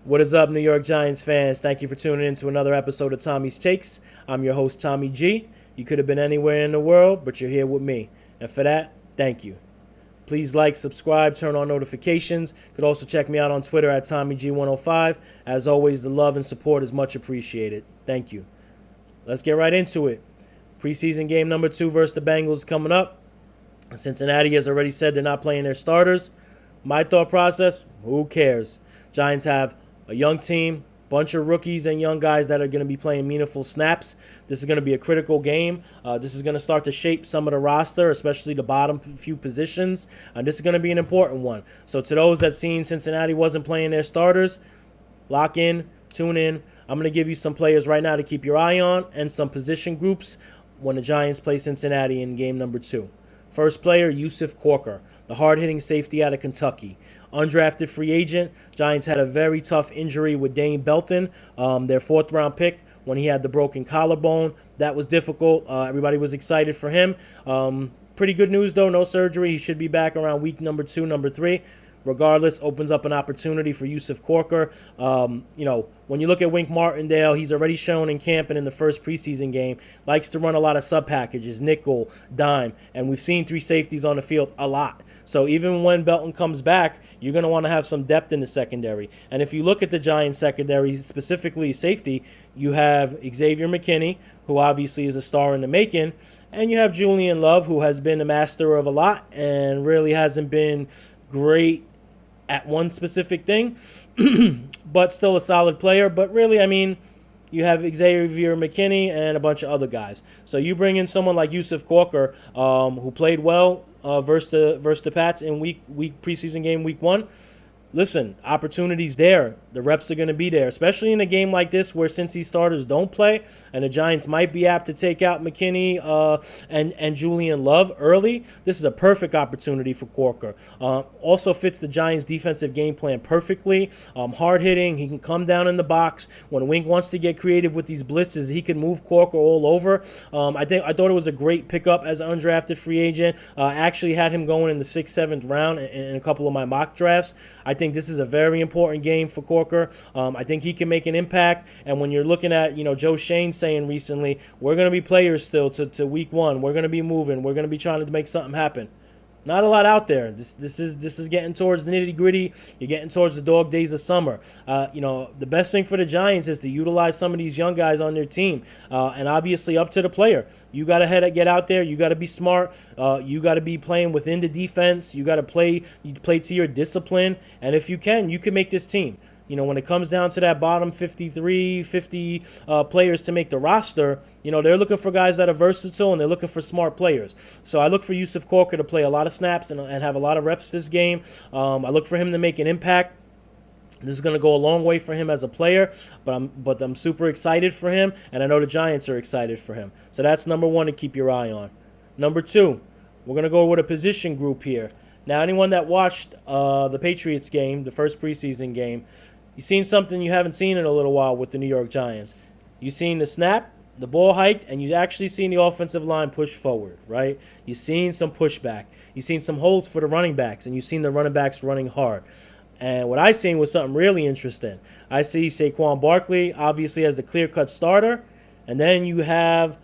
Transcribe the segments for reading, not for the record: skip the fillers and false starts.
What is up, New York Giants fans? Thank you for tuning in to another episode of Tommy's Takes. I'm your host, Tommy G. You could have been anywhere in the world, but you're here with me. And for that, thank you. Please like, subscribe, turn on notifications. You could also check me out on Twitter at TommyG105. As always, the love and support is much appreciated. Thank you. Let's get right into it. Preseason game number 2 versus the Bengals coming up. Cincinnati has already said they're not playing their starters. My thought process, who cares? Giants have a young team, bunch of rookies and young guys that are going to be playing meaningful snaps. This is going to be a critical game. This is going to start to shape some of the roster, especially the bottom few positions. And this is going to be an important one. So to those that seen Cincinnati wasn't playing their starters, lock in, tune in. I'm going to give you some players right now to keep your eye on and some position groups when the Giants play Cincinnati in game number 2. First player, Yusuf Corker, the hard-hitting safety out of Kentucky. Undrafted free agent. Giants had a very tough injury with Dane Belton, their 4th-round pick, when he had the broken collarbone. That was difficult. Everybody was excited for him. Pretty good news, though. No surgery. He should be back around week number 2, number 3. Regardless, opens up an opportunity for Yusuf Corker. When you look at Wink Martindale, he's already shown in camp and in the first preseason game, likes to run a lot of sub packages, nickel, dime, and we've seen 3 safeties on the field a lot. So even when Belton comes back, you're going to want to have some depth in the secondary. And if you look at the Giants secondary, specifically safety, you have Xavier McKinney, who obviously is a star in the making, and you have Julian Love, who has been a master of a lot and really hasn't been great at one specific thing, but still a solid player. But really, you have Xavier McKinney and a bunch of other guys. So you bring in someone like Yusuf Corker, who played well versus the Pats in week preseason game week 1. Listen, opportunities there. The reps are going to be there, especially in a game like this where Cincy starters don't play, and the Giants might be apt to take out McKinney and Julian Love early. This is a perfect opportunity for Corker. Also fits the Giants' defensive game plan perfectly. Hard-hitting. He can come down in the box. When Wink wants to get creative with these blitzes, he can move Corker all over. I thought it was a great pickup as an undrafted free agent. I actually had him going in the 6th, 7th round in a couple of my mock drafts. I think this is a very important game for Corker. I think he can make an impact. And when you're looking at, Joe Shane saying recently, we're going to be players still to week 1. We're going to be moving. We're going to be trying to make something happen. Not a lot out there. This is getting towards the nitty-gritty. You're getting towards the dog days of summer. The best thing for the Giants is to utilize some of these young guys on their team. And obviously up to the player. You got to get out there. You got to be smart. You got to be playing within the defense. You got to play to your discipline. And if you can make this team. When it comes down to that bottom 50 players to make the roster, they're looking for guys that are versatile and they're looking for smart players. So I look for Yusuf Corker to play a lot of snaps and have a lot of reps this game. I look for him to make an impact. This is going to go a long way for him as a player, but I'm super excited for him, and I know the Giants are excited for him. So that's number 1 to keep your eye on. Number 2, we're going to go with a position group here. Now, anyone that watched the Patriots game, the first preseason game, you've seen something you haven't seen in a little while with the New York Giants. You've seen the snap, the ball hiked, and you've actually seen the offensive line push forward, right? You've seen some pushback. You've seen some holes for the running backs, and you've seen the running backs running hard. And what I seen was something really interesting. I see Saquon Barkley, obviously, as the clear-cut starter, and then you have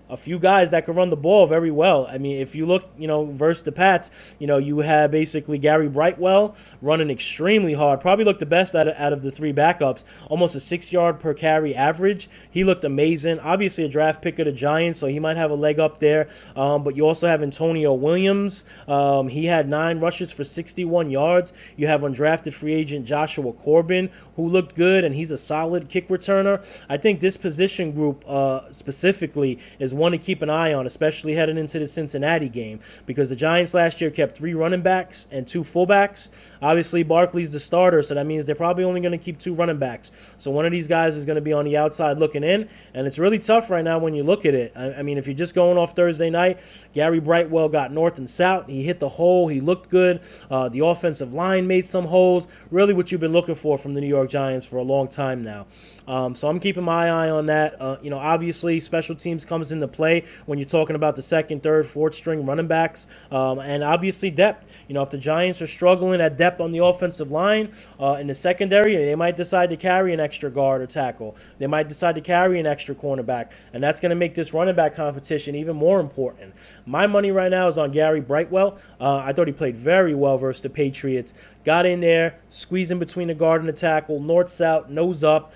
a few guys that can run the ball very well. If you look, versus the Pats, you have basically Gary Brightwell running extremely hard. Probably looked the best out of the 3 backups. Almost a 6-yard per carry average. He looked amazing. Obviously a draft pick of the Giants, so he might have a leg up there. But you also have Antonio Williams. He had 9 rushes for 61 yards. You have undrafted free agent Joshua Corbin, who looked good, and he's a solid kick returner. I think this position group specifically is one to keep an eye on, especially heading into the Cincinnati game, because the Giants last year kept 3 running backs and 2 fullbacks. Obviously, Barkley's the starter, so that means they're probably only going to keep 2 running backs. So one of these guys is going to be on the outside looking in, and it's really tough right now when you look at it. If you're just going off Thursday night, Gary Brightwell got north and south. He hit the hole. He looked good. The offensive line made some holes. Really what you've been looking for from the New York Giants for a long time now. So I'm keeping my eye on that. Obviously, special teams comes into play when you're talking about the second, third, fourth string running backs, and obviously depth. If the Giants are struggling at depth on the offensive line, in the secondary, they might decide to carry an extra guard or tackle. They might decide to carry an extra cornerback, and that's going to make this running back competition even more important. My money right now is on Gary Brightwell. I thought he played very well versus the Patriots. Got in there, squeezing between the guard and the tackle, north-south, nose up,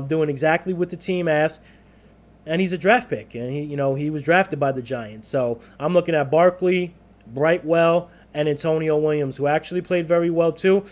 doing exactly what the team asked. And he's a draft pick, and he was drafted by the Giants. So I'm looking at Barkley, Brightwell, and Antonio Williams, who actually played very well too.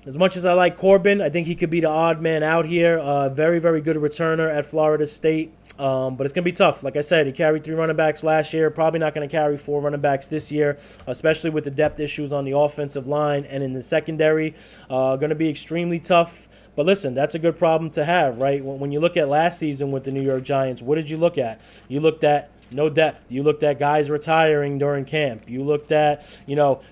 As much as I like Corbin, I think he could be the odd man out here. Very, very good returner at Florida State. But it's going to be tough. Like I said, he carried 3 running backs last year. Probably not going to carry 4 running backs this year, especially with the depth issues on the offensive line and in the secondary. Going to be extremely tough. But listen, that's a good problem to have, right? When you look at last season with the New York Giants, what did you look at? You looked at no depth. You looked at guys retiring during camp. You looked at,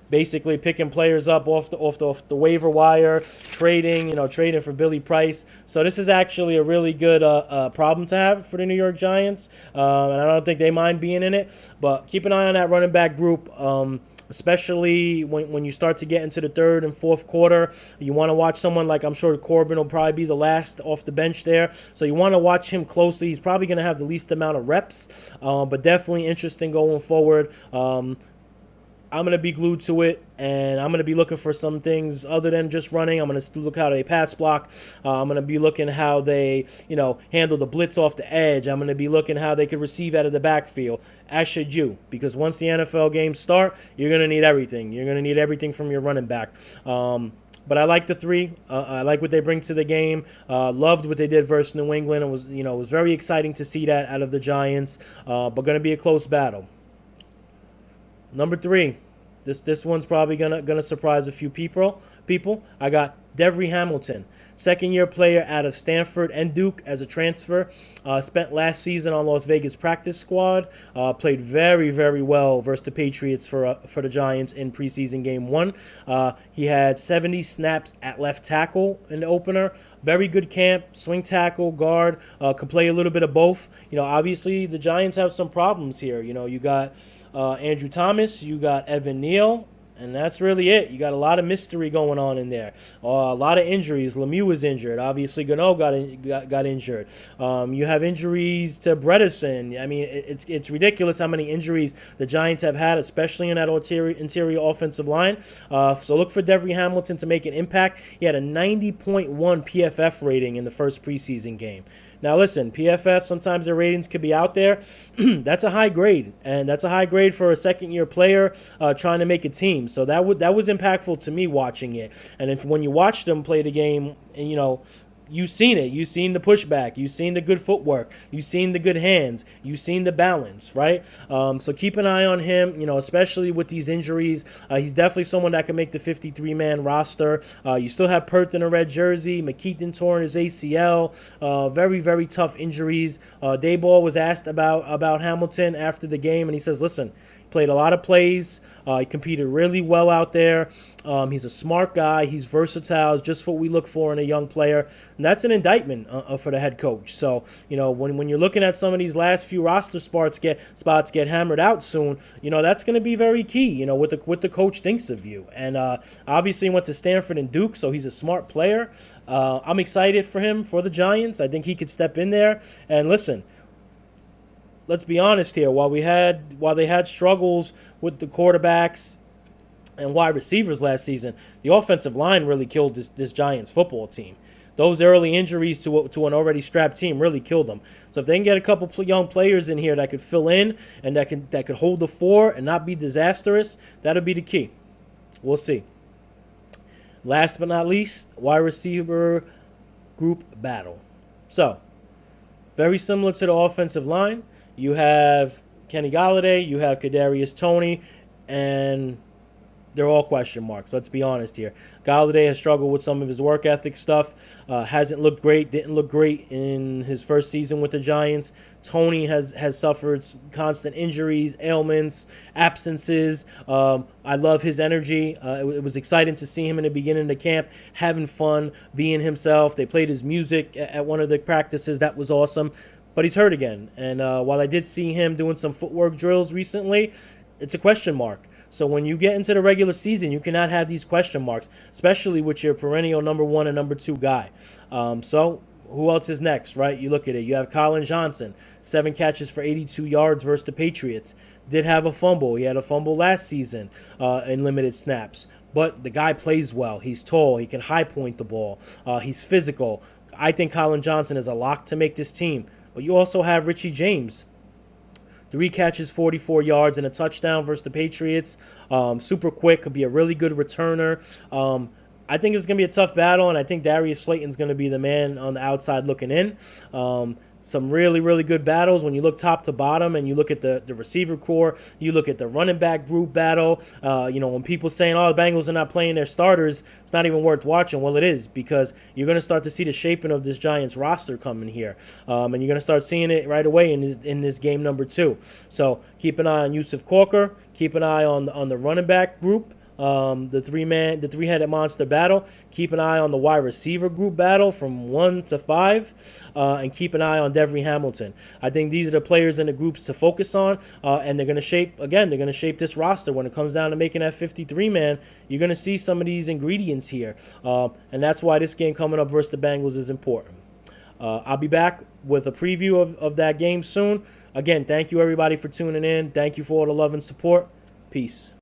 basically picking players up off the waiver wire, trading for Billy Price. So this is actually a really good problem to have for the New York Giants, and I don't think they mind being in it. But keep an eye on that running back group. Especially when you start to get into the third and fourth quarter. You want to watch someone like, I'm sure Corbin will probably be the last off the bench there. So you want to watch him closely. He's probably going to have the least amount of reps, but definitely interesting going forward. I'm going to be glued to it, and I'm going to be looking for some things other than just running. I'm going to look how they pass block. I'm going to be looking how they, handle the blitz off the edge. I'm going to be looking how they could receive out of the backfield, as should you, because once the NFL games start, you're going to need everything. You're going to need everything from your running back. But I like the 3. I like what they bring to the game. Loved what they did versus New England. It was very exciting to see that out of the Giants, but going to be a close battle. Number 3, this one's probably gonna surprise a few people. I got Devery Hamilton, second-year player out of Stanford and Duke as a transfer. Spent last season on Las Vegas practice squad. Played very, very well versus the Patriots for the Giants in preseason game 1. He had 70 snaps at left tackle in the opener. Very good camp, swing tackle, guard. Could play a little bit of both. Obviously the Giants have some problems here. You got Andrew Thomas, you got Evan Neal, and that's really it. You got a lot of mystery going on in there. A lot of injuries. Lemieux was injured. Obviously, Gano got injured. You have injuries to Bredesen. I mean, it's ridiculous how many injuries the Giants have had, especially in that interior offensive line. So look for Devery Hamilton to make an impact. He had a 90.1 PFF rating in the first preseason game. Now, listen, PFF, sometimes their ratings could be out there. That's a high grade, and that's a high grade for a second-year player trying to make a team. So that was impactful to me watching it. And when you watch them play the game, and you've seen it. You've seen the pushback. You've seen the good footwork. You've seen the good hands. You've seen the balance, right? So keep an eye on him, especially with these injuries. He's definitely someone that can make the 53-man roster. You still have Perth in a red jersey. McKeithen torn his ACL. Very, very tough injuries. Daboll was asked about Hamilton after the game, and he says, listen, played a lot of plays. He competed really well out there. He's a smart guy. He's versatile. It's just what we look for in a young player. And that's an indictment for the head coach. So, when you're looking at some of these last few roster spots get hammered out soon, that's going to be very key, what the coach thinks of you. And obviously he went to Stanford and Duke, so he's a smart player. I'm excited for him, for the Giants. I think he could step in there. And listen, let's be honest here. While they had struggles with the quarterbacks and wide receivers last season, the offensive line really killed this Giants football team. Those early injuries to an already strapped team really killed them. So if they can get a couple young players in here that could fill in and that could hold the 4 and not be disastrous, that'll be the key. We'll see. Last but not least, wide receiver group battle. So, very similar to the offensive line. You have Kenny Golladay, you have Kadarius Toney, and they're all question marks. Let's be honest here. Golladay has struggled with some of his work ethic stuff. Hasn't looked great. Didn't look great in his first season with the Giants. Toney has suffered constant injuries, ailments, absences. I love his energy. It was exciting to see him in the beginning of the camp, having fun, being himself. They played his music at one of the practices. That was awesome. but he's hurt again. And while I did see him doing some footwork drills recently, it's a question mark. So when you get into the regular season, you cannot have these question marks, especially with your perennial number 1 and number 2 guy. So who else is next, right? You look at it. You have Colin Johnson, 7 catches for 82 yards versus the Patriots. Did have a fumble. He had a fumble last season in limited snaps. But the guy plays well. He's tall. He can high point the ball. He's physical. I think Colin Johnson is a lock to make this team. But you also have Richie James. 3 catches, 44 yards, and a touchdown versus the Patriots. Super quick. Could be a really good returner. I think it's going to be a tough battle, and I think Darius Slayton's going to be the man on the outside looking in. Some really, really good battles when you look top to bottom and you look at the receiver core, you look at the running back group battle. When people saying, oh, the Bengals are not playing their starters, it's not even worth watching. Well, it is, because you're going to start to see the shaping of this Giants roster coming here. And you're going to start seeing it right away in this game number 2. So keep an eye on Yusuf Corker. Keep an eye on the running back group. The three-headed monster battle. Keep an eye on the wide receiver group battle from 1 to 5, and keep an eye on Devery Hamilton. I think these are the players in the groups to focus on, and they're going to shape this roster when it comes down to making that 53-man. You're going to see some of these ingredients here, and that's why this game coming up versus the Bengals is important. I'll be back with a preview of that game soon. Again, thank you everybody for tuning in. Thank you for all the love and support. Peace.